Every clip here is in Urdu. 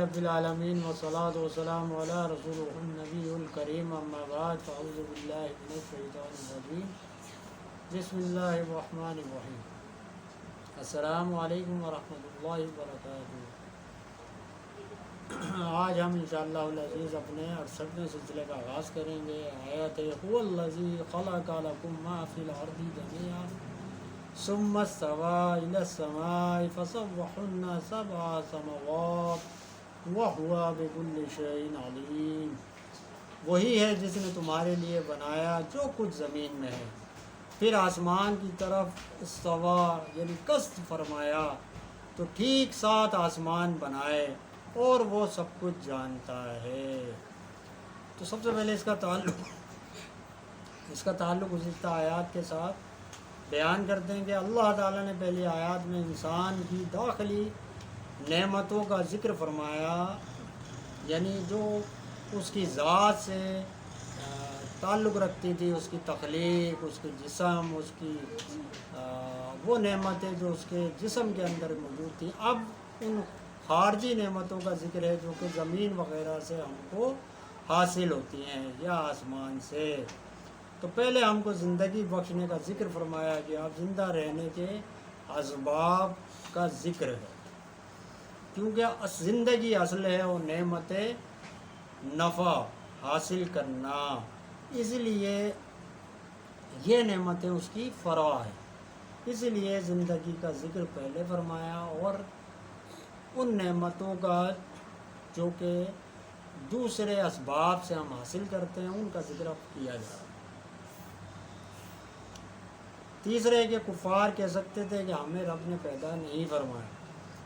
رب العالمین والصلاة والسلام علی رسول النبی الکریم اما بعد فاعوذ باللہ من الشیطان الرجیم بسم اللہ الرحمن الرحیم السلام علیکم ورحمۃ اللہ وبرکاتہ۔ آج ہم انشاءاللہ العزیز اپنے 68ویں سلسلے کا آغاز کریں گے۔ آیت هو الذی خلق لکم ما فی الارض جمیعا ثم استوى إلى السماء فسوحن سبع سماوات وهو بكل شيء عليم۔ وہی ہے جس نے تمہارے لیے بنایا جو کچھ زمین میں ہے، پھر آسمان کی طرف استوا یعنی قصد فرمایا، تو ٹھیک 7 آسمان بنائے اور وہ سب کچھ جانتا ہے۔ تو سب سے پہلے اس کا تعلق گزشتہ آیات کے ساتھ بیان کرتے ہیں کہ اللہ تعالیٰ نے پہلی آیات میں انسان کی داخلی نعمتوں کا ذکر فرمایا، یعنی جو اس کی ذات سے تعلق رکھتی تھی، اس کی تخلیق، اس کے جسم، اس کی وہ نعمتیں جو اس کے جسم کے اندر موجود تھیں۔ اب ان خارجی نعمتوں کا ذکر ہے جو کہ زمین وغیرہ سے ہم کو حاصل ہوتی ہیں یا آسمان سے۔ تو پہلے ہم کو زندگی بخشنے کا ذکر فرمایا کہ آپ زندہ رہنے کے اسباب کا ذکر ہے، کیونکہ زندگی اصل ہے وہ نعمت نفع حاصل کرنا، اس لیے یہ نعمتیں اس کی فرع ہے، اس لیے زندگی کا ذکر پہلے فرمایا اور ان نعمتوں کا جو کہ دوسرے اسباب سے ہم حاصل کرتے ہیں ان کا ذکر کیا جا رہا ہے۔ تیسرے کہ کفار کہہ سکتے تھے کہ ہمیں رب نے پیدا نہیں فرمایا،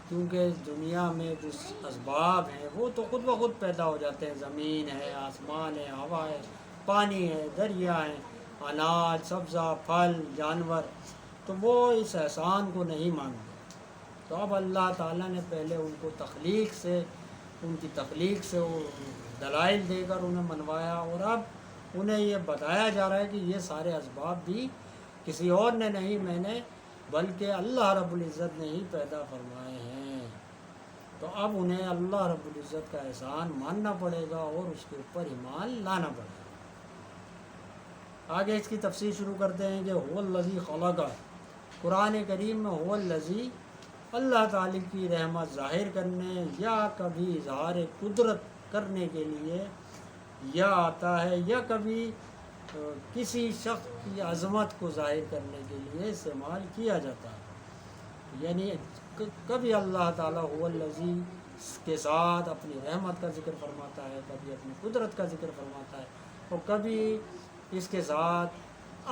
کیونکہ دنیا میں جو اسباب ہیں وہ تو خود بخود پیدا ہو جاتے ہیں، زمین ہے، آسمان ہے، ہوا ہے، پانی ہے، دریا ہے، اناج، سبزہ، پھل، جانور، تو وہ اس احسان کو نہیں مانتے۔ تو اب اللہ تعالیٰ نے پہلے ان کو ان کی تخلیق سے وہ دلائل دے کر انہیں منوایا، اور اب انہیں یہ بتایا جا رہا ہے کہ یہ سارے اسباب بھی کسی اور نے نہیں، میں نے بلکہ اللہ رب العزت نے ہی پیدا فرمائے ہیں۔ تو اب انہیں اللہ رب العزت کا احسان ماننا پڑے گا اور اس کے اوپر ایمان لانا پڑے گا۔ آگے اس کی تفسیر شروع کرتے ہیں کہ هو الذی خلق، قرآن کریم میں هو الذی اللہ تعالی کی رحمت ظاہر کرنے یا کبھی اظہار قدرت کرنے کے لیے یا آتا ہے، یا کبھی کسی شخص کی عظمت کو ظاہر کرنے کے لیے استعمال کیا جاتا ہے، یعنی کبھی اللہ تعالیٰ هو الذی کے ساتھ اپنی رحمت کا ذکر فرماتا ہے، کبھی اپنی قدرت کا ذکر فرماتا ہے، اور کبھی اس کے ساتھ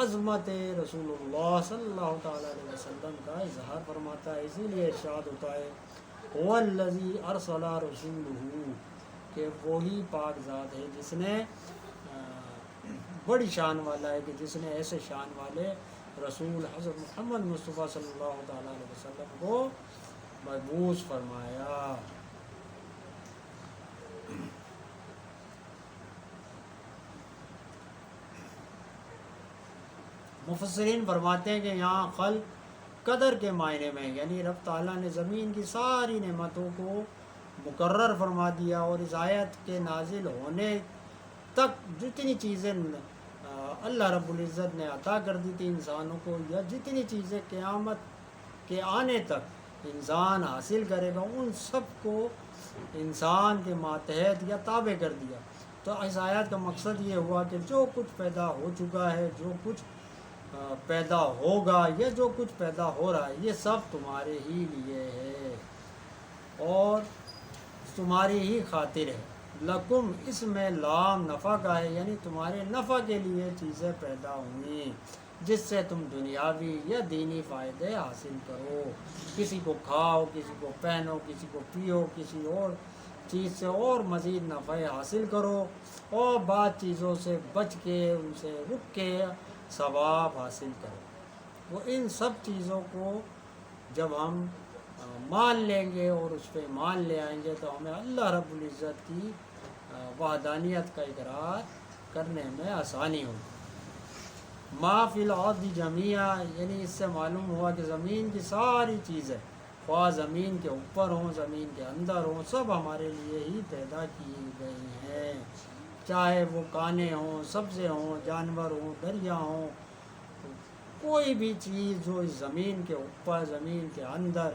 عظمت رسول اللہ صلی اللہ تعالیٰ علیہ وسلم کا اظہار فرماتا ہے۔ اسی لیے ارشاد ہوتا ہے هو الذی ارسل رسولہ، کہ وہی پاک ذات ہے جس نے بڑی شان والا ہے، کہ جس نے ایسے شان والے رسول حضرت محمد مصطفیٰ صلی اللہ تعالیٰ علیہ وسلم کو مبعوث فرمایا۔ مفسرین فرماتے ہیں کہ یہاں خلق قدر کے معنی میں، یعنی رب تعالیٰ نے زمین کی ساری نعمتوں کو مقرر فرما دیا، اور اس آیت کے نازل ہونے تک جتنی چیزیں اللہ رب العزت نے عطا کر دی تھی انسانوں کو، یا جتنی چیزیں قیامت کے آنے تک انسان حاصل کرے گا، ان سب کو انسان کے ماتحت یا تابع کر دیا۔ تو اس آیت کا مقصد یہ ہوا کہ جو کچھ پیدا ہو چکا ہے، جو کچھ پیدا ہوگا، یا جو کچھ پیدا ہو رہا ہے، یہ سب تمہارے ہی لیے ہے اور تمہاری ہی خاطر ہے۔ لکم، اس میں لام نفع کا ہے، یعنی تمہارے نفع کے لیے چیزیں پیدا ہوئیں جس سے تم دنیاوی یا دینی فائدے حاصل کرو، کسی کو کھاؤ، کسی کو پہنو، کسی کو پیو، کسی اور چیز سے اور مزید نفع حاصل کرو، اور بعض چیزوں سے بچ کے ان سے رک کے ثواب حاصل کرو۔ وہ ان سب چیزوں کو جب ہم مان لیں گے اور اس پہ مان لے آئیں گے تو ہمیں اللہ رب العزت کی وحدانیت کا اقرار کرنے میں آسانی ہوگی۔ ما فی الارض جمیعا، یعنی اس سے معلوم ہوا کہ زمین کی ساری چیزیں خواہ زمین کے اوپر ہوں زمین کے اندر ہوں، سب ہمارے لیے ہی پیدا کیے گئے ہیں، چاہے وہ کانے ہوں، سبزے ہوں، جانور ہوں، دریا ہوں، کوئی بھی چیز جو اس زمین کے اوپر زمین کے اندر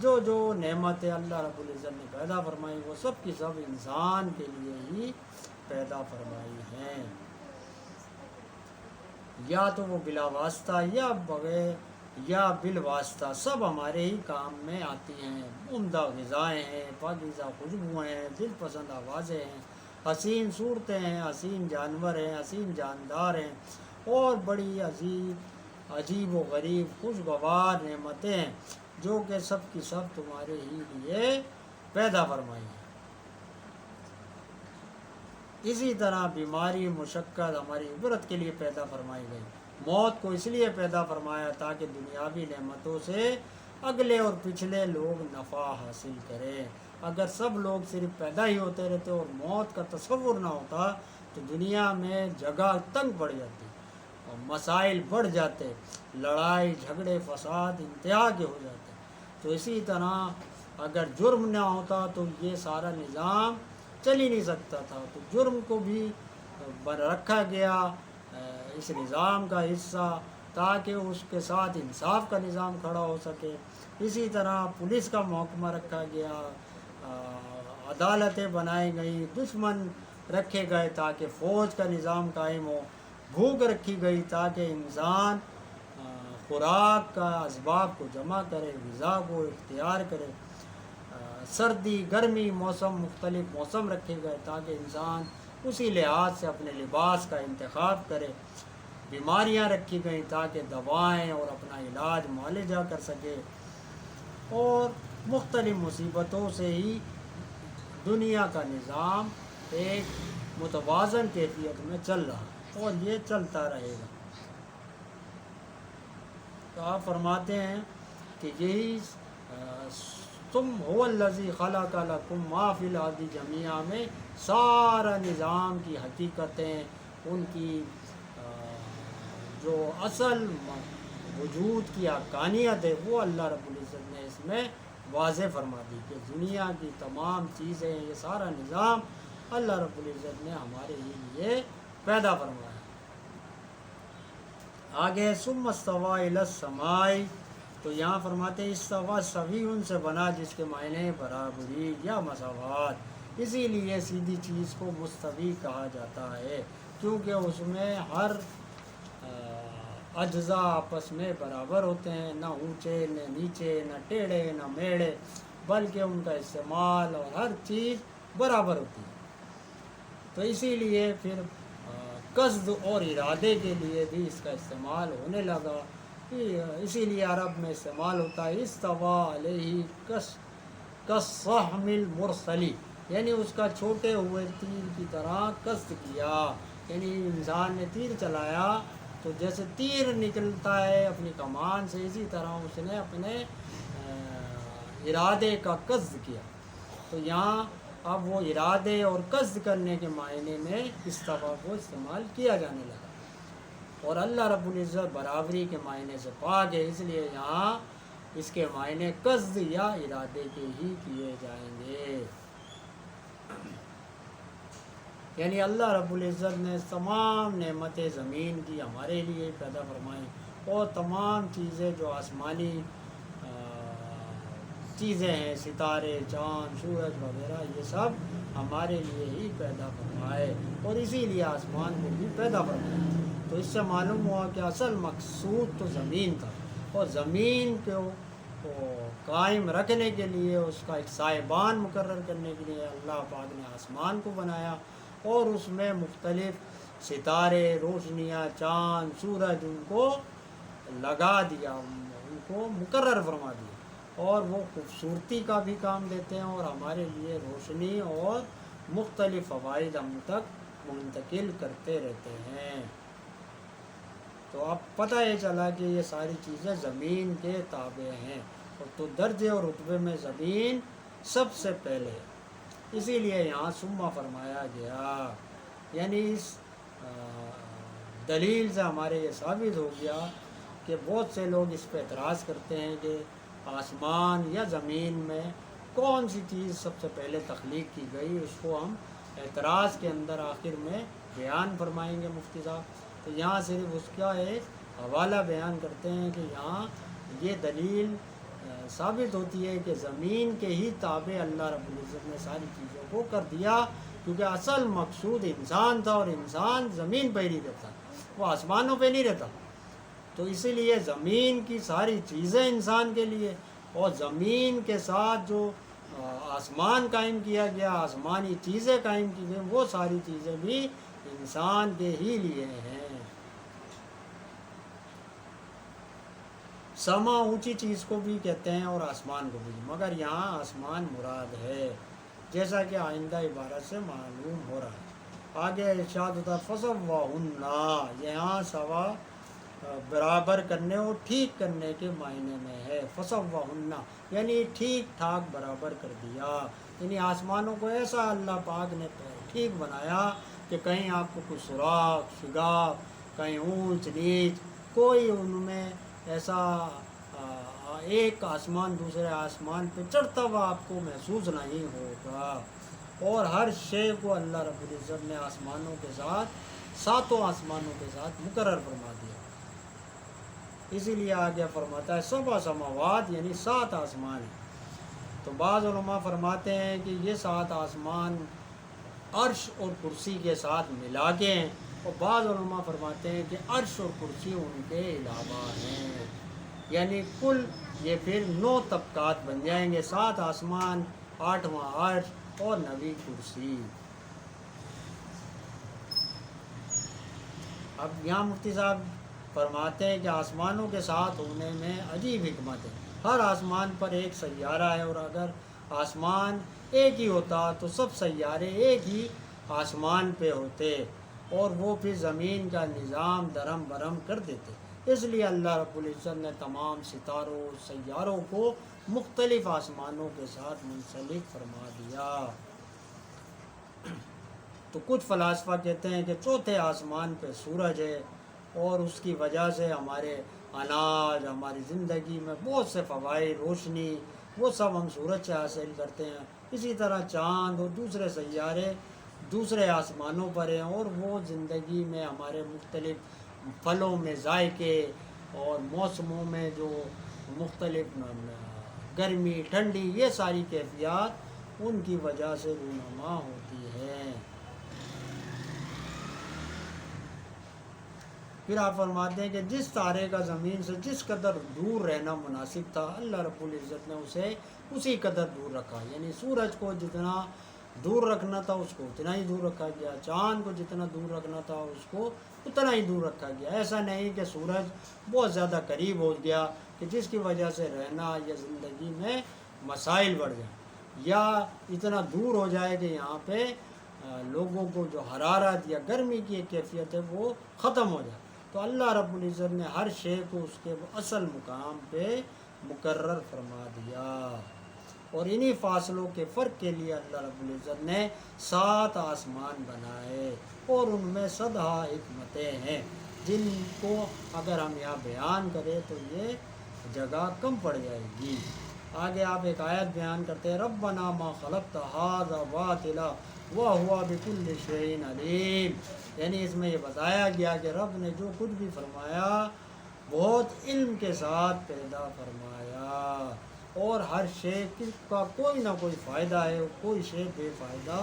جو جو نعمتیں اللہ رب العزت نے پیدا فرمائی وہ سب کی سب انسان کے لیے ہی پیدا فرمائی ہیں، یا تو وہ بلا واسطہ یا بغیر یا بالواسطہ سب ہمارے ہی کام میں آتی ہیں، عمدہ غذائیں ہیں، پاکیزہ خوشبوئیں ہیں، دل پسند آوازیں ہیں، حسین صورتیں ہیں، حسین جانور ہیں، حسین جاندار ہیں، اور بڑی عجیب و غریب خوشگوار نعمتیں ہیں جو کہ سب کی سب تمہارے ہی لیے پیدا فرمائی ہیں۔ اسی طرح بیماری مشقت ہماری عبرت کے لیے پیدا فرمائی گئی، موت کو اس لیے پیدا فرمایا تاکہ دنیاوی نعمتوں سے اگلے اور پچھلے لوگ نفع حاصل کریں۔ اگر سب لوگ صرف پیدا ہی ہوتے رہتے اور موت کا تصور نہ ہوتا تو دنیا میں جگہ تنگ پڑ جاتی اور مسائل بڑھ جاتے، لڑائی جھگڑے فساد انتہا کے ہو جاتے۔ تو اسی طرح اگر جرم نہ ہوتا تو یہ سارا نظام چل ہی نہیں سکتا تھا، تو جرم کو بھی رکھا گیا اس نظام کا حصہ تاکہ اس کے ساتھ انصاف کا نظام کھڑا ہو سکے۔ اسی طرح پولیس کا محکمہ رکھا گیا، عدالتیں بنائی گئیں، دشمن رکھے گئے تاکہ فوج کا نظام قائم ہو، بھوک رکھی گئی تاکہ انسان خوراک کا اسباب کو جمع کرے، غذا کو اختیار کرے، سردی گرمی موسم مختلف موسم رکھے گئے تاکہ انسان اسی لحاظ سے اپنے لباس کا انتخاب کرے، بیماریاں رکھی گئیں تاکہ دوائیں اور اپنا علاج معالجہ کر سکے، اور مختلف مصیبتوں سے ہی دنیا کا نظام ایک متوازن کیفیت میں چل رہا اور یہ چلتا رہے گا۔ تو آپ فرماتے ہیں کہ یہی تم هو الذی خلق لکم ما فی الارض جمیعا میں سارا نظام کی حقیقتیں، ان کی جو اصل وجود کی حقانیت ہے وہ اللہ رب العزت نے اس میں واضح فرما دی کہ دنیا کی تمام چیزیں یہ سارا نظام اللہ رب العزت نے ہمارے لیے پیدا فرمایا۔ آگے ثم استویٰ الی السماء، تو یہاں فرماتے ہیں استوا سوی ان سے بنا جس کے معنی برابری یا مساوات، اسی لیے سیدھی چیز کو مستوی کہا جاتا ہے کیونکہ اس میں ہر اجزاء آپس میں برابر ہوتے ہیں، نہ اونچے نہ نیچے نہ ٹیڑھے نہ میڑے، بلکہ ان کا استعمال اور ہر چیز برابر ہوتی ہے۔ تو اسی لیے پھر قصد اور ارادے کے لیے بھی اس کا استعمال ہونے لگا، اسی لیے عرب میں استعمال ہوتا ہے استوا علیہ کالصحم المرسلی، یعنی اس کا چھوٹے ہوئے تیر کی طرح قصد کیا، یعنی انسان نے تیر چلایا تو جیسے تیر نکلتا ہے اپنی کمان سے اسی طرح اس نے اپنے ارادے کا قصد کیا۔ تو یہاں اب وہ ارادے اور قصد کرنے کے معنی میں استوا کو استعمال کیا جانے لگا، اور اللہ رب العزت برابری کے معنی سے پاک ہے، اس لیے یہاں اس کے معنی قصد یا ارادے کے ہی کیے جائیں گے۔ یعنی اللہ رب العزت نے تمام نعمتیں زمین کی ہمارے لیے پیدا فرمائیں، اور تمام چیزیں جو آسمانی چیزیں ہیں، ستارے چاند سورج وغیرہ، یہ سب ہمارے لیے ہی پیدا فرمائے، اور اسی لیے آسمان کو بھی پیدا فرمائے۔ تو اس سے معلوم ہوا کہ اصل مقصود تو زمین تھا، اور زمین کو قائم رکھنے کے لیے اس کا ایک سائبان مقرر کرنے کے لیے اللہ پاک نے آسمان کو بنایا، اور اس میں مختلف ستارے روشنیاں چاند سورج ان کو لگا دیا، ان کو مقرر فرما دیا، اور وہ خوبصورتی کا بھی کام دیتے ہیں اور ہمارے لیے روشنی اور مختلف فوائد ہم تک منتقل کرتے رہتے ہیں۔ تو اب پتہ یہ چلا کہ یہ ساری چیزیں زمین کے تابع ہیں، اور تو درجے اور رتبے میں زمین سب سے پہلے ہے، اسی لیے یہاں ثم فرمایا گیا، یعنی اس دلیل سے ہمارے یہ ثابت ہو گیا کہ بہت سے لوگ اس پہ اعتراض کرتے ہیں کہ آسمان یا زمین میں کون سی چیز سب سے پہلے تخلیق کی گئی، اس کو ہم اعتراض کے اندر آخر میں بیان فرمائیں گے مفتی صاحب۔ تو یہاں صرف اس کا ایک حوالہ بیان کرتے ہیں کہ یہاں یہ دلیل ثابت ہوتی ہے کہ زمین کے ہی تابع اللہ رب العزت نے ساری چیزوں کو کر دیا، کیونکہ اصل مقصود انسان تھا، اور انسان زمین پہ ہی نہیں رہتا، وہ آسمانوں پہ نہیں رہتا۔ تو اسی لیے زمین کی ساری چیزیں انسان کے لیے، اور زمین کے ساتھ جو آسمان قائم کیا گیا، آسمانی چیزیں قائم کی گئی، وہ ساری چیزیں بھی انسان کے ہی لیے ہیں۔ سما اونچی چیز کو بھی کہتے ہیں اور آسمان کو بھی، مگر یہاں آسمان مراد ہے، جیسا کہ آئندہ عبارت سے معلوم ہو رہا ہے۔ آگے ارشاد ہوتا فَسَوَّاهُنَّ، یہاں سوا برابر کرنے اور ٹھیک کرنے کے معنی میں ہے۔ فَسَوَّاهُنَّ یعنی ٹھیک ٹھاک برابر کر دیا، یعنی آسمانوں کو ایسا اللہ پاک نے ٹھیک بنایا کہ کہیں آپ کو کوئی سوراخ شگاف، کہیں اونچ نیچ، کوئی ان میں ایسا ایک آسمان دوسرے آسمان پہ چڑھتا ہوا آپ کو محسوس نہیں ہوگا۔ اور ہر شے کو اللہ رب العزت نے آسمانوں کے ساتھ، ساتوں آسمانوں کے ساتھ مقرر فرما دیا۔ اسی لیے آگے فرماتا ہے سبع سماوات یعنی 7 آسمان ہیں۔ تو بعض علماء فرماتے ہیں کہ یہ 7 آسمان عرش اور کرسی کے ساتھ ملا کے ہیں، اور بعض علماء فرماتے ہیں کہ عرش اور کرسی ان کے علاوہ ہیں، یعنی کل یہ پھر 9 طبقات بن جائیں گے، 7 آسمان، 8واں عرش اور 9ویں کرسی۔ اب یہاں مفتی صاحب فرماتے ہیں کہ آسمانوں کے ساتھ ہونے میں عجیب حکمت ہے۔ ہر آسمان پر ایک سیارہ ہے، اور اگر آسمان ایک ہی ہوتا تو سب سیارے ایک ہی آسمان پہ ہوتے، اور وہ پھر زمین کا نظام درم برم کر دیتے۔ اس لیے اللہ رب العزت نے تمام ستاروں سیاروں کو مختلف آسمانوں کے ساتھ منسلک فرما دیا۔ تو کچھ فلاسفہ کہتے ہیں کہ چوتھے آسمان پہ سورج ہے، اور اس کی وجہ سے ہمارے اناج، ہماری زندگی میں بہت سے فوائد، روشنی، وہ سب ہم سورج سے حاصل کرتے ہیں۔ اسی طرح چاند اور دوسرے سیارے دوسرے آسمانوں پر ہیں، اور وہ زندگی میں ہمارے مختلف پھلوں میں ذائقے، اور موسموں میں جو مختلف گرمی ٹھنڈی، یہ ساری کیفیات ان کی وجہ سے رونما ہوتی ہے۔ پھر آپ فرماتے ہیں کہ جس تارے کا زمین سے جس قدر دور رہنا مناسب تھا، اللہ رب العزت نے اسے اسی قدر دور رکھا، یعنی سورج کو جتنا دور رکھنا تھا اس کو اتنا ہی دور رکھا گیا، چاند کو جتنا دور رکھنا تھا اس کو اتنا ہی دور رکھا گیا۔ ایسا نہیں کہ سورج بہت زیادہ قریب ہو گیا کہ جس کی وجہ سے رہنا یا زندگی میں مسائل بڑھ جائیں، یا اتنا دور ہو جائے کہ یہاں پہ لوگوں کو جو حرارت یا گرمی کی ایک کیفیت ہے وہ ختم ہو جائے۔ تو اللہ رب العزت نے ہر شے کو اس کے اصل مقام پہ مقرر فرما دیا، اور انہی فاصلوں کے فرق کے لیے اللہ رب العزت نے 7 آسمان بنائے، اور ان میں 100 حکمتیں ہیں جن کو اگر ہم یہاں بیان کریں تو یہ جگہ کم پڑ جائے گی۔ آگے آپ ایک آیت بیان کرتے ہیں ربنا ما خلقت ھذا باطلا وہو بکل شیء علیم، یعنی اس میں یہ بتایا گیا کہ رب نے جو کچھ بھی فرمایا بہت علم کے ساتھ پیدا فرمایا، اور ہر شے کا کوئی نہ کوئی فائدہ ہے، کوئی شے بے فائدہ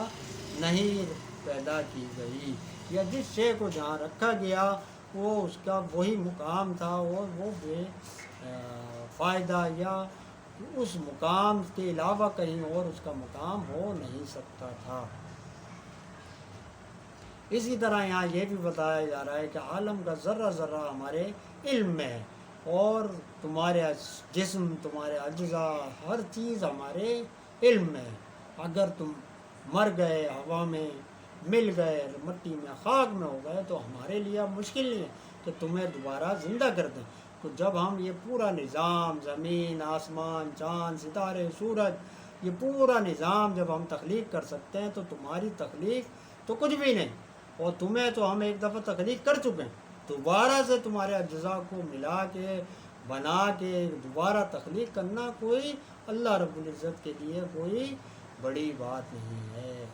نہیں پیدا کی گئی، یا جس شے کو جہاں رکھا گیا وہ اس کا وہی مقام تھا، اور وہ بے فائدہ یا اس مقام کے علاوہ کہیں اور اس کا مقام ہو نہیں سکتا تھا۔ اسی طرح یہاں یہ بھی بتایا جا رہا ہے کہ عالم کا ذرہ ذرہ ہمارے علم میں ہے، اور تمہارے جسم، تمہارے اجزاء، ہر چیز ہمارے علم میں ہے۔ اگر تم مر گئے، ہوا میں مل گئے، مٹی میں، خاک میں ہو گئے، تو ہمارے لیے مشکل نہیں ہے کہ تمہیں دوبارہ زندہ کر دیں۔ تو جب ہم یہ پورا نظام، زمین، آسمان، چاند، ستارے، سورج، یہ پورا نظام جب ہم تخلیق کر سکتے ہیں تو تمہاری تخلیق تو کچھ بھی نہیں، اور تمہیں تو ہم ایک دفعہ تخلیق کر چکے ہیں، دوبارہ سے تمہارے اجزاء کو ملا کے بنا کے دوبارہ تخلیق کرنا کوئی اللہ رب العزت کے لیے کوئی بڑی بات نہیں ہے.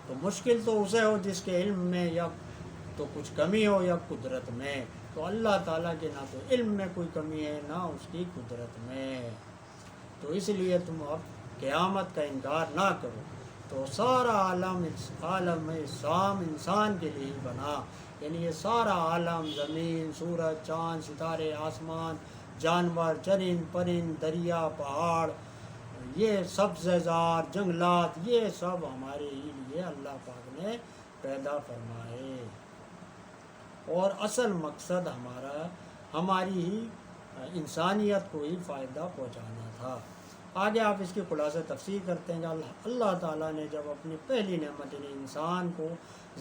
تو مشکل تو اسے ہو جس کے علم میں یا تو کچھ کمی ہو یا قدرت میں. تو اللہ تعالیٰ کے نہ تو علم میں کوئی کمی ہے نہ اس کی قدرت میں. تو اس لیے تم اب قیامت کا انکار نہ کرو. تو سارا عالم سام انسان کے لیے ہی بنا. یعنی یہ سارا عالم، زمین، سورج، چاند، ستارے، آسمان، جانور، چرند پرند، دریا، پہاڑ، یہ سبز زار، جنگلات، یہ سب ہمارے ہی لیے اللہ پاک نے پیدا فرمائے. اور اصل مقصد ہماری ہی انسانیت کو ہی فائدہ پہنچانا تھا. آگے آپ اس کی خلاصہ تفسیر کرتے ہیں کہ اللہ تعالیٰ نے جب اپنی پہلی نعمت انسان کو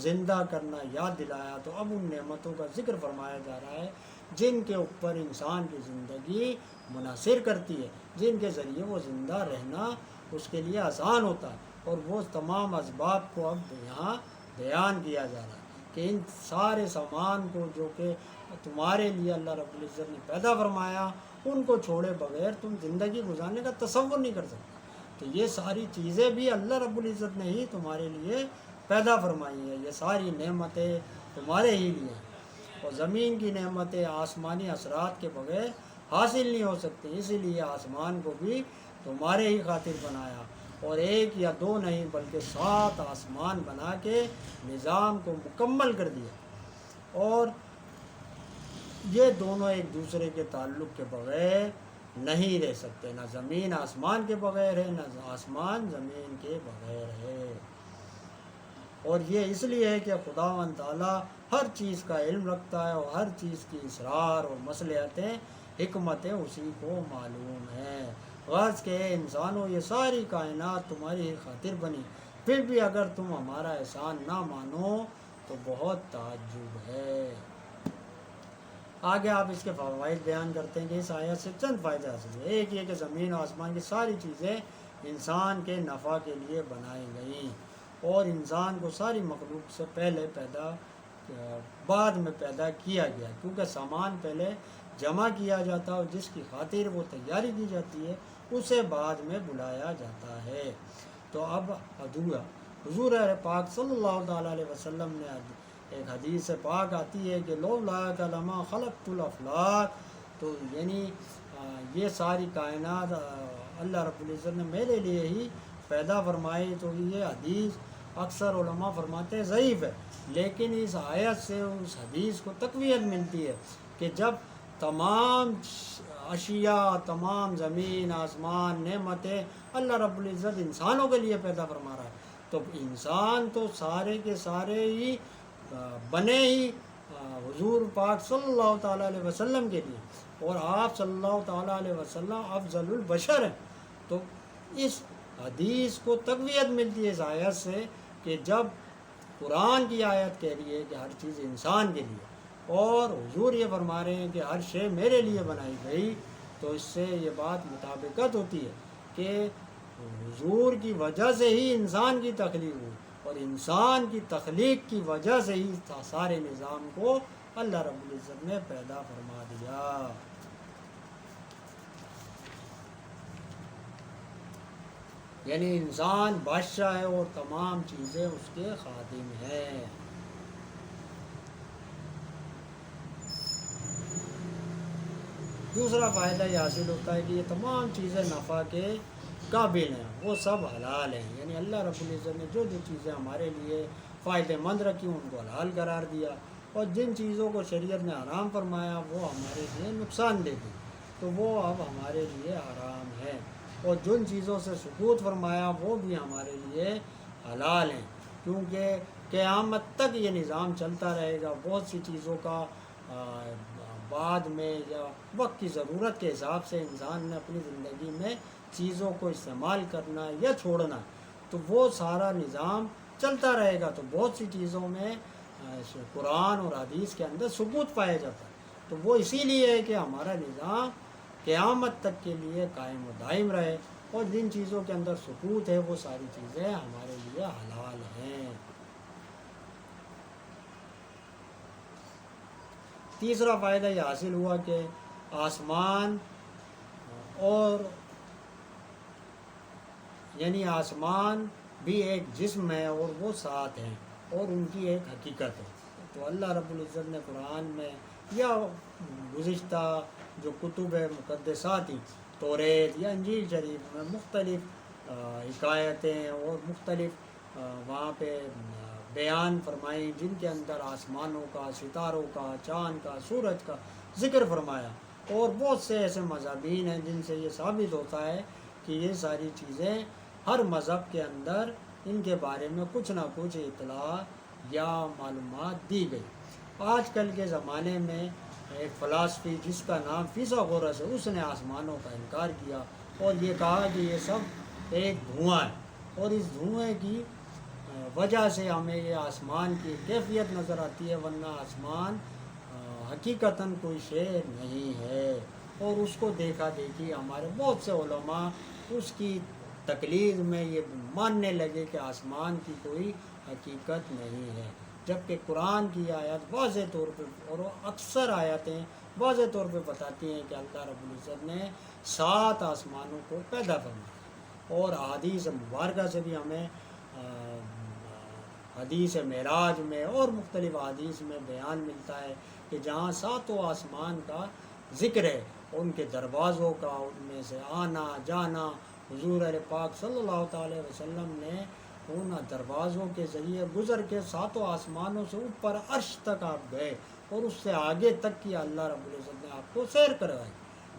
زندہ کرنا یاد دلایا تو اب ان نعمتوں کا ذکر فرمایا جا رہا ہے جن کے اوپر انسان کی زندگی منحصر کرتی ہے، جن کے ذریعے وہ زندہ رہنا اس کے لیے آسان ہوتا ہے. اور وہ تمام اسباب کو اب یہاں بیان کیا جا رہا ہے کہ ان سارے سامان کو جو کہ تمہارے لیے اللہ رب العزت نے پیدا فرمایا، ان کو چھوڑے بغیر تم زندگی گزارنے کا تصور نہیں کر سکتے. تو یہ ساری چیزیں بھی اللہ رب العزت نے ہی تمہارے لیے پیدا فرمائی ہیں. یہ ساری نعمتیں تمہارے ہی لیے ہیں. اور زمین کی نعمتیں آسمانی اثرات کے بغیر حاصل نہیں ہو سکتی، اسی لیے آسمان کو بھی تمہارے ہی خاطر بنایا. اور ایک یا دو نہیں بلکہ 7 آسمان بنا کے نظام کو مکمل کر دیا. اور یہ دونوں ایک دوسرے کے تعلق کے بغیر نہیں رہ سکتے. نہ زمین آسمان کے بغیر ہے، نہ آسمان زمین کے بغیر ہے. اور یہ اس لیے ہے کہ خداوند تعالیٰ ہر چیز کا علم رکھتا ہے اور ہر چیز کی اسرار اور مصلحتیں، حکمتیں اسی کو معلوم ہیں. غرض کہ اے انسانوں، یہ ساری کائنات تمہاری خاطر بنی، پھر بھی اگر تم ہمارا احسان نہ مانو تو بہت تعجب ہے. آگے آپ اس کے فوائد بیان کرتے ہیں کہ اس آیت سے چند فائدے حاصل ہوئے. ایک یہ کہ زمین و آسمان کی ساری چیزیں انسان کے نفع کے لیے بنائی گئیں اور انسان کو ساری مخلوق سے پہلے بعد میں پیدا کیا گیا، کیونکہ سامان پہلے جمع کیا جاتا اور جس کی خاطر وہ تیاری کی جاتی ہے اسے بعد میں بلایا جاتا ہے. تو اب حضور پاک صلی اللہ تعالیٰ علیہ وسلم نے ایک حدیث پاک آتی ہے کہ لولا لما خلقت الافلاک، تو یعنی یہ ساری کائنات اللہ رب العزت نے میرے لیے ہی پیدا فرمائی. تو یہ حدیث اکثر علماء فرماتے ہیں ضعیف ہے، لیکن اس آیت سے اس حدیث کو تقویت ملتی ہے کہ جب تمام اشیاء، تمام زمین آسمان نعمتیں اللہ رب العزت انسانوں کے لیے پیدا فرما رہا ہے، تو انسان تو سارے کے سارے ہی بنے ہی حضور پاک صلی اللہ تعالیٰ علیہ وسلم کے لیے، اور آپ صلی اللہ تعالیٰ علیہ وسلم افضل البشر ہیں. تو اس حدیث کو تقویت ملتی ہے اس آیت سے کہ جب قرآن کی آیت کہہ رہی ہے کہ ہر چیز انسان کے لیے اور حضور یہ فرما رہے ہیں کہ ہر شے میرے لیے بنائی گئی، تو اس سے یہ بات مطابقت ہوتی ہے کہ حضور کی وجہ سے ہی انسان کی تخلیق ہوئی اور انسان کی تخلیق کی وجہ سے ہی سارے نظام کو اللہ رب العزت نے پیدا فرما دیا. یعنی انسان بادشاہ ہے اور تمام چیزیں اس کے خادم ہیں. دوسرا فائدہ یہ حاصل ہوتا ہے کہ یہ تمام چیزیں نفع کے قابل ہیں، وہ سب حلال ہیں. یعنی اللہ رب العزت نے جو جو چیزیں ہمارے لیے فائدہ مند رکھی ان کو حلال قرار دیا، اور جن چیزوں کو شریعت نے حرام فرمایا وہ ہمارے لیے نقصان دہ تھی، تو وہ اب ہمارے لیے حرام ہے. اور جن چیزوں سے سکوت فرمایا وہ بھی ہمارے لیے حلال ہیں، کیونکہ قیامت تک یہ نظام چلتا رہے گا. بہت سی چیزوں کا بعد میں یا وقت کی ضرورت کے حساب سے انسان نے اپنی زندگی میں چیزوں کو استعمال کرنا یا چھوڑنا، تو وہ سارا نظام چلتا رہے گا. تو بہت سی چیزوں میں قرآن اور حدیث کے اندر ثبوت پایا جاتا ہے. تو وہ اسی لیے ہے کہ ہمارا نظام قیامت تک کے لیے قائم و دائم رہے، اور جن چیزوں کے اندر ثبوت ہے وہ ساری چیزیں ہمارے لیے حلال ہیں. تیسرا فائدہ یہ حاصل ہوا کہ آسمان اور یعنی آسمان بھی ایک جسم ہے اور وہ ساتھ ہیں اور ان کی ایک حقیقت ہے. تو اللہ رب العزت نے قرآن میں یا گزشتہ جو کتب مقدسہ تھی توریت یا انجیل شریف میں مختلف حکایتیں اور مختلف وہاں پہ بیان فرمائی جن کے اندر آسمانوں کا، ستاروں کا، چاند کا، سورج کا ذکر فرمایا. اور بہت سے ایسے مضامین ہیں جن سے یہ ثابت ہوتا ہے کہ یہ ساری چیزیں ہر مذہب کے اندر ان کے بارے میں کچھ نہ کچھ اطلاع یا معلومات دی گئی. آج کل کے زمانے میں ایک فلاسفی جس کا نام فیثاغورس ہے، اس نے آسمانوں کا انکار کیا اور یہ کہا کہ یہ سب ایک دھواں ہے اور اس دھوئیں کی وجہ سے ہمیں یہ آسمان کی کیفیت نظر آتی ہے، ورنہ آسمان حقیقتاً کوئی شے نہیں ہے. اور اس کو دیکھا دیکھی ہمارے بہت سے علماء اس کی تقلید میں یہ ماننے لگے کہ آسمان کی کوئی حقیقت نہیں ہے، جبکہ قرآن کی آیات واضح طور پہ اور اکثر آیاتیں واضح طور پہ بتاتی ہیں کہ اللہ رب العزت نے 7 آسمانوں کو پیدا فرمایا. اور احادیث مبارکہ سے بھی ہمیں حدیث معراج میں اور مختلف احادیث میں بیان ملتا ہے کہ جہاں 7 آسمان کا ذکر ہے، ان کے دروازوں کا، ان میں سے آنا جانا، حضور علیہ پاک صلی اللہ تعالی وسلم نے ان دروازوں کے ذریعے گزر کے 7 آسمانوں سے اوپر عرش تک آپ گئے اور اس سے آگے تک کی اللہ رب العزت نے آپ کو سیر کروائی.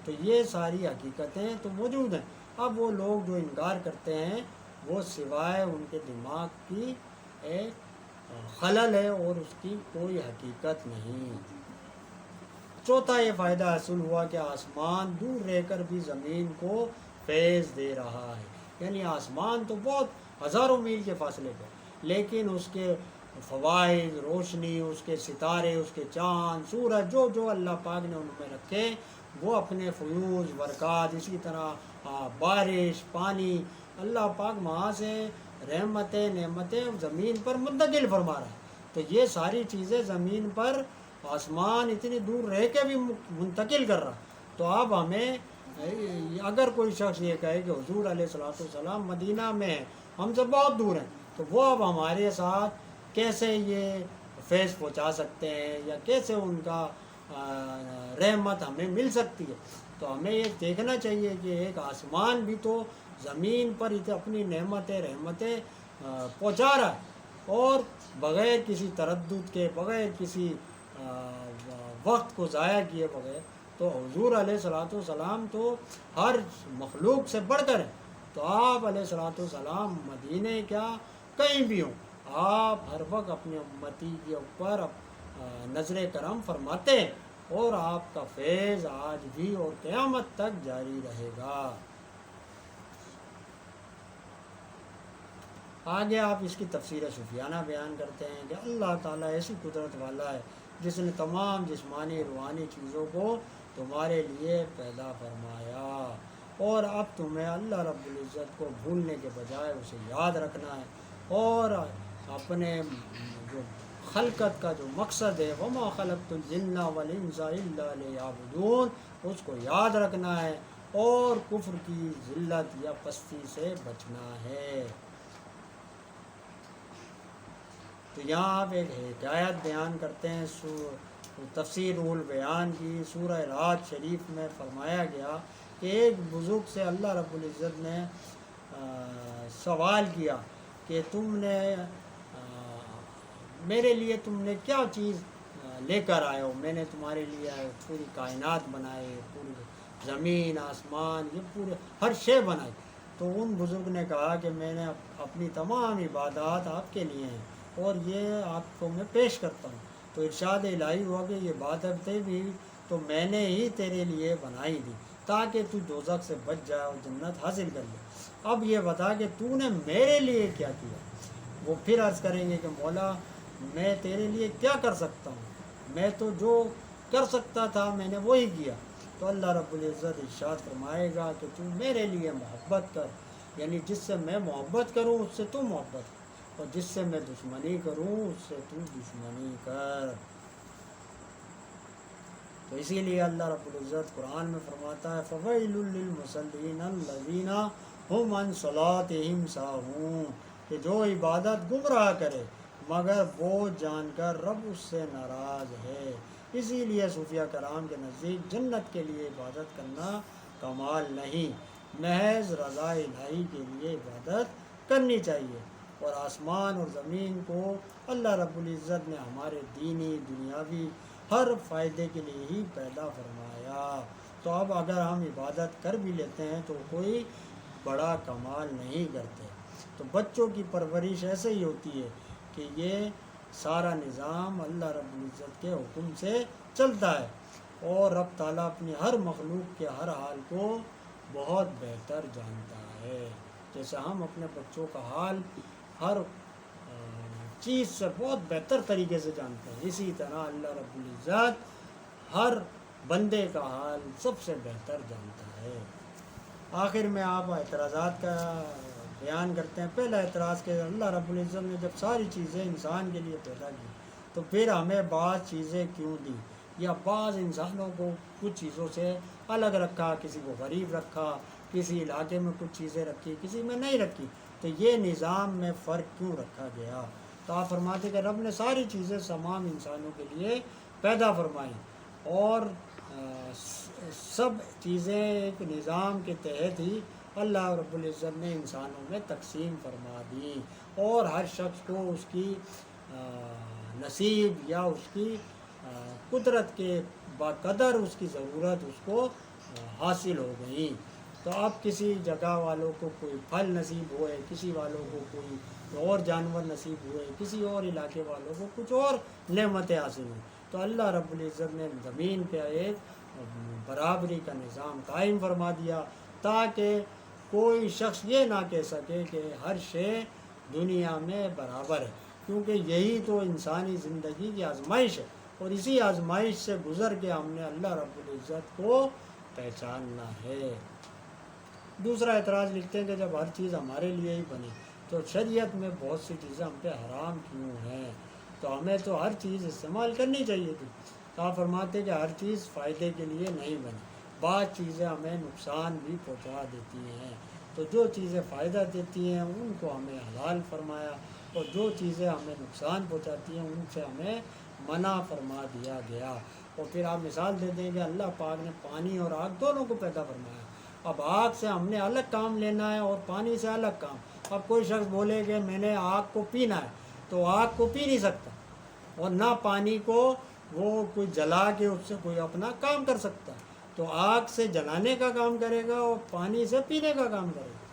تو یہ ساری حقیقتیں تو موجود ہیں. اب وہ لوگ جو انکار کرتے ہیں وہ سوائے ان کے دماغ کی ایک خلل ہے اور اس کی کوئی حقیقت نہیں. چوتھا یہ فائدہ حاصل ہوا کہ آسمان دور رہ کر بھی زمین کو فیض دے رہا ہے. یعنی آسمان تو بہت ہزاروں میل کے فاصلے پہ، لیکن اس کے فوائد، روشنی، اس کے ستارے، اس کے چاند، سورج، جو اللہ پاک نے ان میں رکھے، وہ اپنے فیوز، برکات، اسی طرح بارش، پانی، اللہ پاک وہاں سے رحمتیں، نعمتیں زمین پر منتقل فرما رہا ہے. تو یہ ساری چیزیں زمین پر آسمان اتنی دور رہ کے بھی منتقل کر رہا. تو اب ہمیں اگر کوئی شخص یہ کہے کہ حضور علیہ الصلوۃ والسلام مدینہ میں ہیں، ہم سے بہت دور ہیں، تو وہ اب ہمارے ساتھ کیسے یہ فیض پہنچا سکتے ہیں یا کیسے ان کا رحمت ہمیں مل سکتی ہے. تو ہمیں یہ دیکھنا چاہیے کہ ایک آسمان بھی تو زمین پر اپنی نعمتیں، رحمتیں پہنچا رہا ہے اور بغیر کسی تردد کے، بغیر کسی وقت کو ضائع کیے بغیر. تو حضور علیہ الصلوۃ والسلام تو ہر مخلوق سے بڑھ کر ہیں. تو آپ علیہ الصلوۃ والسلام مدینے کیا کہیں بھی ہوں، آپ ہر وقت اپنے امتی کے اوپر نظر کرم فرماتے ہیں اور آپ کا فیض آج بھی اور قیامت تک جاری رہے گا. آگے آپ اس کی تفسیر سفیانہ بیان کرتے ہیں کہ اللہ تعالیٰ ایسی قدرت والا ہے جس نے تمام جسمانی روحانی چیزوں کو تمہارے لیے پیدا فرمایا، اور اب تمہیں اللہ رب العزت کو بھولنے کے بجائے اسے یاد رکھنا ہے اور اپنے جو خلقت کا جو مقصد ہے وَمَا خَلَقْتُ الْجِنَّ وَالْإِنسَ إِلَّا لِيَعْبُدُونَ، اس کو یاد رکھنا ہے اور کفر کی ذلت یا پستی سے بچنا ہے. تو یہاں آپ ایک حکایت بیان کرتے ہیں تفسیر روح البیان کی. سورہ رعد شریف میں فرمایا گیا کہ ایک بزرگ سے اللہ رب العزت نے سوال کیا کہ تم نے میرے لیے تم نے کیا چیز لے کر آئے ہو؟ میں نے تمہارے لیے پوری کائنات بنائے، پوری زمین، آسمان، یہ پورے ہر شے بنائی. تو ان بزرگ نے کہا کہ میں نے اپنی تمام عبادات آپ کے لیے ہیں اور یہ آپ کو میں پیش کرتا ہوں. تو ارشاد الہی ہوا کہ یہ عبادتیں بھی تو میں نے ہی تیرے لیے بنائی تھی تاکہ تو دوزخ سے بچ جائے اور جنت حاصل کر لے. اب یہ بتا کہ تو نے میرے لیے کیا کیا؟ وہ پھر عرض کریں گے کہ مولا میں تیرے لیے کیا کر سکتا ہوں، میں تو جو کر سکتا تھا میں نے وہی کیا. تو اللہ رب العزت ارشاد فرمائے گا کہ تو میرے لیے محبت کر، یعنی جس سے میں محبت کروں اس سے تو محبت کر، اور جس سے میں دشمنی کروں اس سے تو دشمنی کر. تو اسی لیے اللہ رب العزت قرآن میں فرماتا ہے فویل للمصلین الذین هم عن صلاتهم ساہون، کہ جو عبادت گمراہ کرے مگر وہ جان کر رب اس سے ناراض ہے۔ اسی لیے صوفیہ کرام کے نزدیک جنت کے لیے عبادت کرنا کمال نہیں، محض رضا الہی کے لیے عبادت کرنی چاہیے۔ اور آسمان اور زمین کو اللہ رب العزت نے ہمارے دینی دنیاوی ہر فائدے کے لیے ہی پیدا فرمایا۔ تو اب اگر ہم عبادت کر بھی لیتے ہیں تو کوئی بڑا کمال نہیں کرتے۔ تو بچوں کی پرورش ایسے ہی ہوتی ہے کہ یہ سارا نظام اللہ رب العزت کے حکم سے چلتا ہے، اور رب تعالیٰ اپنی ہر مخلوق کے ہر حال کو بہت بہتر جانتا ہے۔ جیسے ہم اپنے بچوں کا حال ہر چیز سے بہت بہتر طریقے سے جانتے ہیں، اسی طرح اللہ رب العزت ہر بندے کا حال سب سے بہتر جانتا ہے۔ آخر میں آپ اعتراضات کا بیان کرتے ہیں۔ پہلا اعتراض کہ اللہ رب العزت نے جب ساری چیزیں انسان کے لیے پیدا کی تو پھر ہمیں بعض چیزیں کیوں دی، یا بعض انسانوں کو کچھ چیزوں سے الگ رکھا، کسی کو غریب رکھا، کسی علاقے میں کچھ چیزیں رکھی، کسی میں نہیں رکھی، تو یہ نظام میں فرق کیوں رکھا گیا؟ تو آپ فرماتے کہ رب نے ساری چیزیں تمام انسانوں کے لیے پیدا فرمائیں، اور سب چیزیں ایک نظام کے تحت ہی اللہ رب العزت نے انسانوں میں تقسیم فرما دی، اور ہر شخص کو اس کی نصیب یا اس کی قدرت کے بقدر اس کی ضرورت اس کو حاصل ہو گئی۔ تو اب کسی جگہ والوں کو کوئی پھل نصیب ہوئے، کسی والوں کو کوئی اور جانور نصیب ہوئے، کسی اور علاقے والوں کو کچھ اور نعمتیں حاصل ہوئیں، تو اللہ رب العزت نے زمین پہ ایک برابری کا نظام قائم فرما دیا، تاکہ کوئی شخص یہ نہ کہہ سکے کہ ہر شے دنیا میں برابر ہے، کیونکہ یہی تو انسانی زندگی کی آزمائش ہے، اور اسی آزمائش سے گزر کے ہم نے اللہ رب العزت کو پہچاننا ہے۔ دوسرا اعتراض لکھتے ہیں کہ جب ہر چیز ہمارے لیے ہی بنی تو شریعت میں بہت سی چیزیں ہم پہ حرام کیوں ہیں؟ تو ہمیں تو ہر چیز استعمال کرنی چاہیے تھی۔ تو آپ فرماتے کہ ہر چیز فائدے کے لیے نہیں بنی، بعض چیزیں ہمیں نقصان بھی پہنچا دیتی ہیں، تو جو چیزیں فائدہ دیتی ہیں ان کو ہمیں حلال فرمایا، اور جو چیزیں ہمیں نقصان پہنچاتی ہیں ان سے ہمیں منع فرما دیا گیا۔ اور پھر آپ مثال دیتے ہیں کہ اللہ پاک نے پانی اور آگ دونوں کو پیدا فرمایا، اب آگ سے ہم نے الگ کام لینا ہے اور پانی سے الگ کام۔ اب کوئی شخص بولے کہ میں نے آگ کو پینا ہے تو آگ کو پی نہیں سکتا، اور نہ پانی کو وہ کوئی جلا کے اس سے کوئی اپنا کام کر سکتا، تو آگ سے جلانے کا کام کرے گا اور پانی سے پینے کا کام کرے گا۔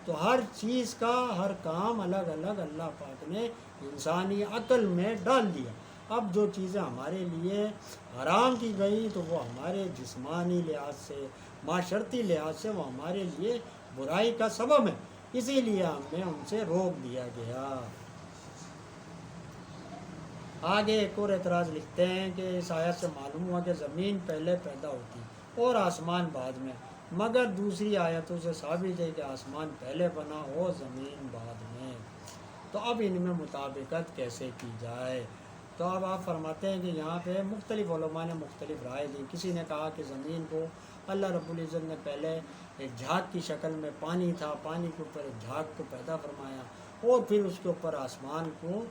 تو ہر چیز کا ہر کام الگ الگ اللہ پاک نے انسانی عقل میں ڈال دیا۔ اب جو چیزیں ہمارے لیے حرام کی گئی تو وہ ہمارے جسمانی لحاظ سے، معاشرتی لحاظ سے وہ ہمارے لیے برائی کا سبب ہے، اسی لیے ہمیں ان سے روک دیا گیا۔ آگے ایک اور اعتراض لکھتے ہیں کہ اس آیت سے معلوم ہوا کہ زمین پہلے پیدا ہوتی اور آسمان بعد میں، مگر دوسری آیتوں سے ثابت ہے کہ آسمان پہلے بنا اور زمین بعد میں، تو اب ان میں مطابقت کیسے کی جائے؟ تو اب آپ فرماتے ہیں کہ یہاں پہ مختلف علماء نے مختلف رائے دی۔ کسی نے کہا کہ زمین کو اللہ رب العزت نے پہلے ایک جھاگ کی شکل میں، پانی تھا، پانی کے اوپر ایک جھاگ کو پیدا فرمایا، اور پھر اس کے اوپر آسمان کو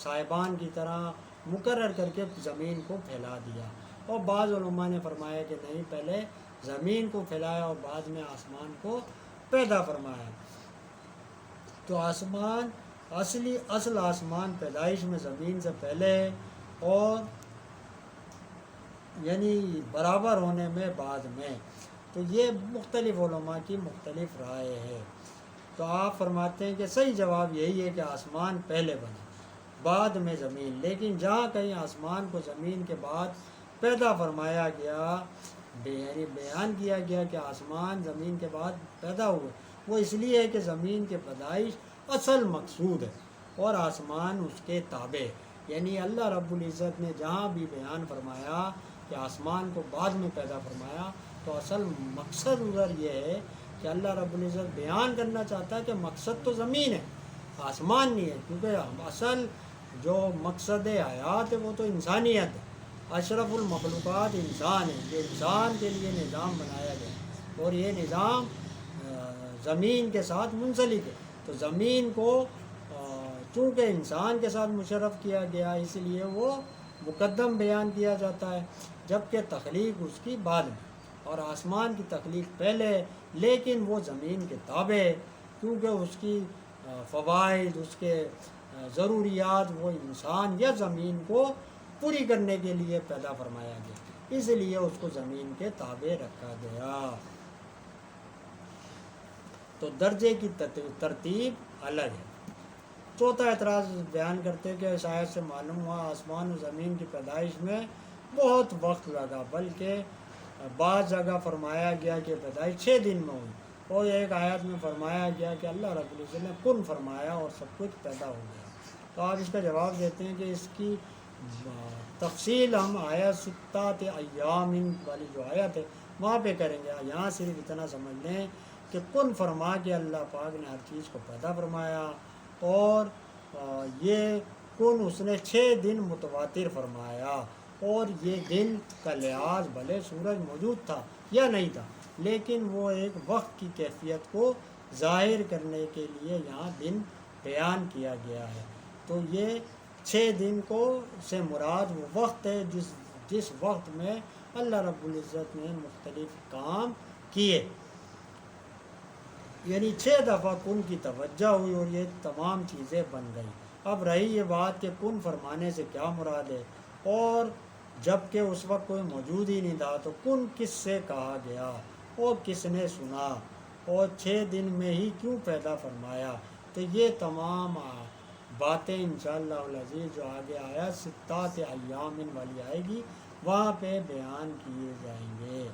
صاحبان کی طرح مقرر کر کے زمین کو پھیلا دیا۔ اور بعض علماء نے فرمایا کہ نہیں، پہلے زمین کو پھیلایا اور بعد میں آسمان کو پیدا فرمایا۔ تو آسمان اصل آسمان پیدائش میں زمین سے پہلے ہے، اور یعنی برابر ہونے میں بعد میں، تو یہ مختلف علماء کی مختلف رائے ہے۔ تو آپ فرماتے ہیں کہ صحیح جواب یہی ہے کہ آسمان پہلے بنا بعد میں زمین، لیکن جہاں کہیں آسمان کو زمین کے بعد پیدا فرمایا گیا، یعنی بیان کیا گیا کہ آسمان زمین کے بعد پیدا ہوئے، وہ اس لیے ہے کہ زمین کے پیدائش اصل مقصود ہے اور آسمان اس کے تابع، یعنی اللہ رب العزت نے جہاں بھی بیان فرمایا کہ آسمان کو بعد میں پیدا فرمایا، تو اصل مقصد ادھر یہ ہے کہ اللہ رب العزت بیان کرنا چاہتا ہے کہ مقصد تو زمین ہے، آسمان نہیں ہے، کیونکہ اصل جو مقصد حیات ہے وہ تو انسانیت ہے۔ اشرف المخلوقات انسان ہے، یہ انسان کے لیے نظام بنایا گیا اور یہ نظام زمین کے ساتھ منسلک ہے۔ تو زمین کو چونکہ انسان کے ساتھ مشرف کیا گیا اس لیے وہ مقدم بیان کیا جاتا ہے، جبکہ تخلیق اس کی بعد میں، اور آسمان کی تخلیق پہلے، لیکن وہ زمین کے تابع ہے، کیونکہ اس کی فوائد، اس کے ضروریات وہ انسان یا زمین کو پوری کرنے کے لیے پیدا فرمایا گیا، اس لیے اس کو زمین کے تابع رکھا گیا۔ تو درجے کی ترتیب الگ ہے۔ چوتھا اعتراض بیان کرتے کہ اس آیت سے معلوم ہوا آسمان و زمین کی پیدائش میں بہت وقت لگا، بلکہ بعض جگہ فرمایا گیا کہ پیدائش 6 دن میں ہوئی، اور ایک آیت میں فرمایا گیا کہ اللہ رب العزت نے کن فرمایا اور سب کچھ پیدا ہو گیا۔ تو آپ اس کا جواب دیتے ہیں کہ اس کی تفصیل ہم آیت 6 ایام والی جو آیت ہے وہاں پہ کریں گے۔ یہاں صرف اتنا سمجھ لیں کہ کن فرما کے اللہ پاک نے ہر چیز کو پیدا فرمایا، اور یہ کن اس نے 6 دن متواتر فرمایا، اور یہ دن کا لحاظ بھلے سورج موجود تھا یا نہیں تھا، لیکن وہ ایک وقت کی کیفیت کو ظاہر کرنے کے لیے یہاں دن بیان کیا گیا ہے۔ تو یہ 6 دن کو سے مراد وہ وقت ہے جس وقت میں اللہ رب العزت نے مختلف کام کیے، یعنی 6 دفعہ کن کی توجہ ہوئی اور یہ تمام چیزیں بن گئی۔ اب رہی یہ بات کہ کن فرمانے سے کیا مراد ہے، اور جب کہ اس وقت کوئی موجود ہی نہیں تھا تو کن کس سے کہا گیا اور کس نے سنا، اور 6 دن میں ہی کیوں پیدا فرمایا، تو یہ تمام باتیں انشاءاللہ العزیز جو آگے آیا 6 ایام والی آئے گی وہاں پہ بیان کیے جائیں گے۔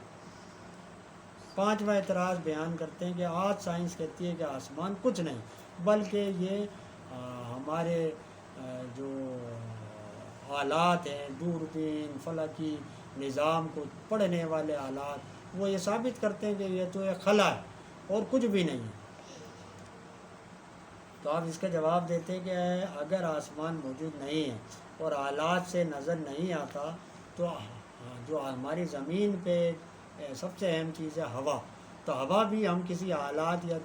5واں اعتراض بیان کرتے ہیں کہ آج سائنس کہتی ہے کہ آسمان کچھ نہیں، بلکہ یہ ہمارے جو آلات ہیں، دوربین، فلکی نظام کو پڑھنے والے آلات، وہ یہ ثابت کرتے ہیں کہ یہ تو ایک خلا ہے اور کچھ بھی نہیں ہے۔ تو آپ اس کا جواب دیتے ہیں کہ اگر آسمان موجود نہیں ہے اور آلات سے نظر نہیں آتا تو جو ہماری زمین پہ سب سے اہم چیز ہے ہوا، تو ہوا بھی ہم کسی آلات یا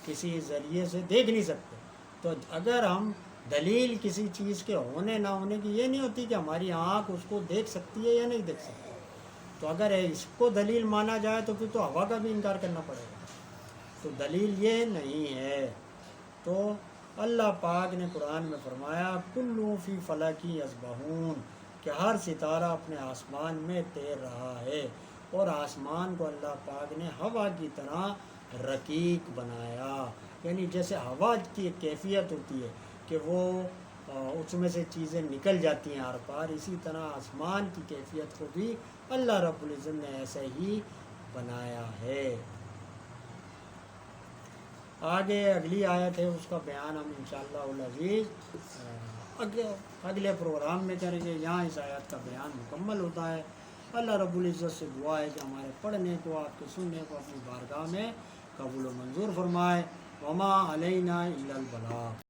کسی ذریعے سے دیکھ نہیں سکتے۔ تو اگر ہم دلیل کسی چیز کے ہونے نہ ہونے کی یہ نہیں ہوتی کہ ہماری آنکھ اس کو دیکھ سکتی ہے یا نہیں دیکھ سکتی، تو اگر اس کو دلیل مانا جائے تو پھر تو ہوا کا بھی انکار کرنا پڑے گا، تو دلیل یہ نہیں ہے۔ تو اللہ پاک نے قرآن میں فرمایا کلو فی فلکی یسبحون، کہ ہر ستارہ اپنے آسمان میں تیر رہا ہے، اور آسمان کو اللہ پاک نے ہوا کی طرح رقیق بنایا، یعنی جیسے ہوا کی کیفیت ہوتی ہے کہ وہ اس میں سے چیزیں نکل جاتی ہیں آر پار، اسی طرح آسمان کی کیفیت کو بھی اللہ رب العزت نے ایسے ہی بنایا ہے۔ آگے اگلی آیت ہے اس کا بیان ہم انشاءاللہ العزیز اگلے پروگرام میں کریں گے۔ یہاں اس آیت کا بیان مکمل ہوتا ہے۔ اللہ رب العزت سے دعا ہے کہ ہمارے پڑھنے کو، آپ کے سننے کو اپنی بارگاہ میں قبول و منظور فرمائے۔ وما علینا الا البلاغ۔